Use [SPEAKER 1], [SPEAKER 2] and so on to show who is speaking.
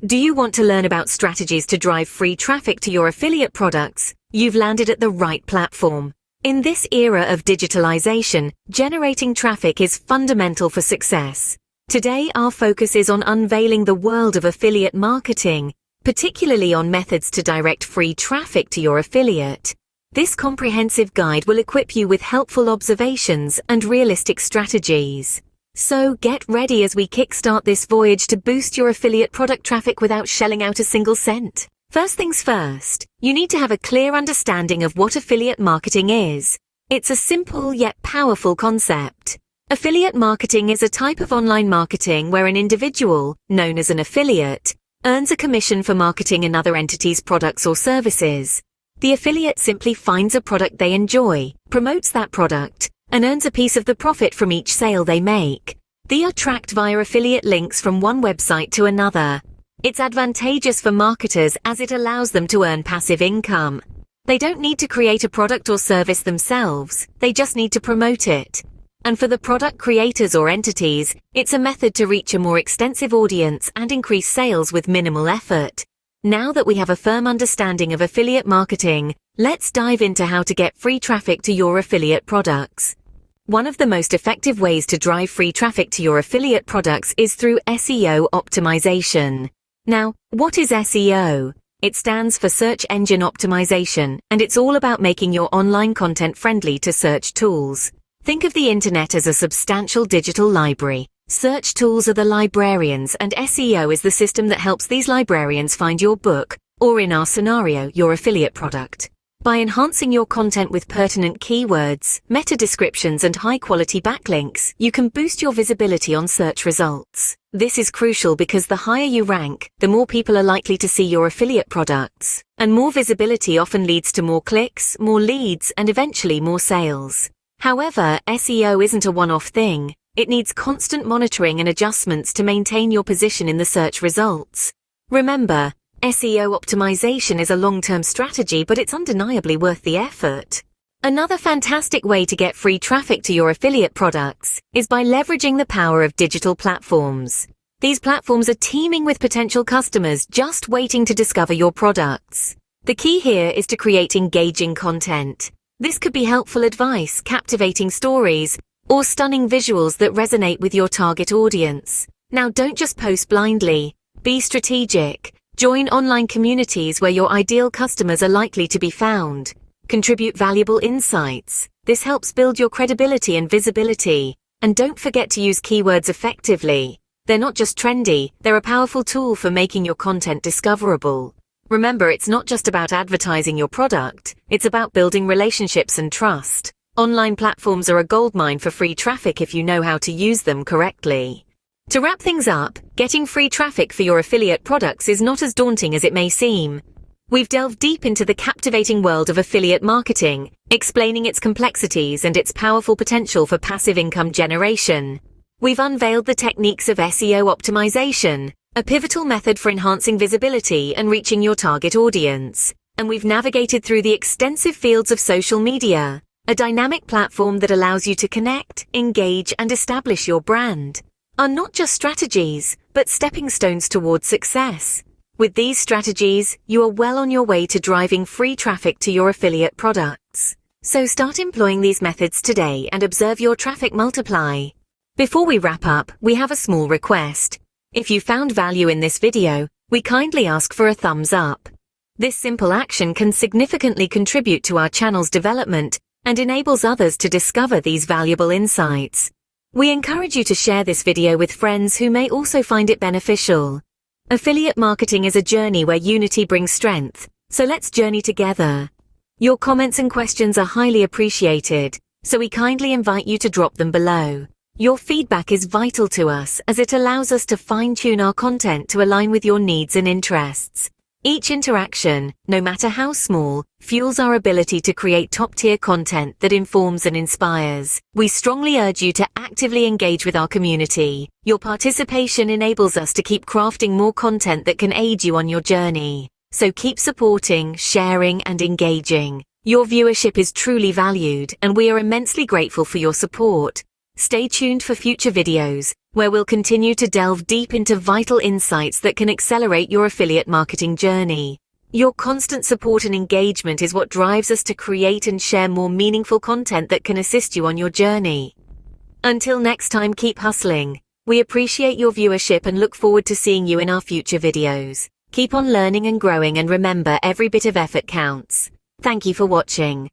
[SPEAKER 1] Do you want to learn about strategies to drive free traffic to your affiliate products? You've landed at the right platform. In this era of digitalization, generating traffic is fundamental for success. Today, our focus is on unveiling the world of affiliate marketing, particularly on methods to direct free traffic to your affiliate. This comprehensive guide will equip you with helpful observations and realistic strategies. So get ready as we kickstart this voyage to boost your affiliate product traffic without shelling out a single cent. First things first, you need to have a clear understanding of what affiliate marketing is. It's a simple yet powerful concept. Affiliate marketing is a type of online marketing where an individual, known as an affiliate, earns a commission for marketing another entity's products or services. The affiliate simply finds a product they enjoy, promotes that product, and earns a piece of the profit from each sale they make. They are tracked via affiliate links from one website to another. It's advantageous for marketers as it allows them to earn passive income. They don't need to create a product or service themselves, they just need to promote it. And for the product creators or entities, it's a method to reach a more extensive audience and increase sales with minimal effort. Now that we have a firm understanding of affiliate marketing, let's dive into how to get free traffic to your affiliate products. One of the most effective ways to drive free traffic to your affiliate products is through SEO optimization. Now, what is SEO? It stands for Search Engine Optimization, and it's all about making your online content friendly to search tools. Think of the internet as a substantial digital library. Search tools are the librarians, and SEO is the system that helps these librarians find your book, or in our scenario, your affiliate product. By enhancing your content with pertinent keywords, meta descriptions, and high-quality backlinks, you can boost your visibility on search results. This is crucial because the higher you rank, the more people are likely to see your affiliate products. And more visibility often leads to more clicks, more leads, and eventually more sales. However, SEO isn't a one-off thing. It needs constant monitoring and adjustments to maintain your position in the search results. Remember, SEO optimization is a long-term strategy, but it's undeniably worth the effort. Another fantastic way to get free traffic to your affiliate products is by leveraging the power of digital platforms. These platforms are teeming with potential customers just waiting to discover your products. The key here is to create engaging content. This could be helpful advice, captivating stories, or stunning visuals that resonate with your target audience. Now, don't just post blindly. Be strategic. Join online communities where your ideal customers are likely to be found. Contribute valuable insights. This helps build your credibility and visibility. And don't forget to use keywords effectively. They're not just trendy, they're a powerful tool for making your content discoverable. Remember, it's not just about advertising your product, it's about building relationships and trust. Online platforms are a goldmine for free traffic if you know how to use them correctly. To wrap things up, getting free traffic for your affiliate products is not as daunting as it may seem. We've delved deep into the captivating world of affiliate marketing, explaining its complexities and its powerful potential for passive income generation. We've unveiled the techniques of SEO optimization, a pivotal method for enhancing visibility and reaching your target audience. And we've navigated through the extensive fields of social media, a dynamic platform that allows you to connect, engage, and establish your brand. Are not just strategies, but stepping stones towards success. With these strategies, you are well on your way to driving free traffic to your affiliate products. So start employing these methods today and observe your traffic multiply. Before we wrap up, we have a small request. If you found value in this video, we kindly ask for a thumbs up. This simple action can significantly contribute to our channel's development and enables others to discover these valuable insights. We encourage you to share this video with friends who may also find it beneficial. Affiliate marketing is a journey where unity brings strength, so let's journey together. Your comments and questions are highly appreciated, so we kindly invite you to drop them below. Your feedback is vital to us as it allows us to fine-tune our content to align with your needs and interests. Each interaction, no matter how small, fuels our ability to create top-tier content that informs and inspires. We strongly urge you to actively engage with our community. Your participation enables us to keep crafting more content that can aid you on your journey. So keep supporting, sharing, and engaging. Your viewership is truly valued, and we are immensely grateful for your support. Stay tuned for future videos, where we'll continue to delve deep into vital insights that can accelerate your affiliate marketing journey. Your constant support and engagement is what drives us to create and share more meaningful content that can assist you on your journey. Until next time, keep hustling. We appreciate your viewership and look forward to seeing you in our future videos. Keep on learning and growing, and remember, every bit of effort counts. Thank you for watching.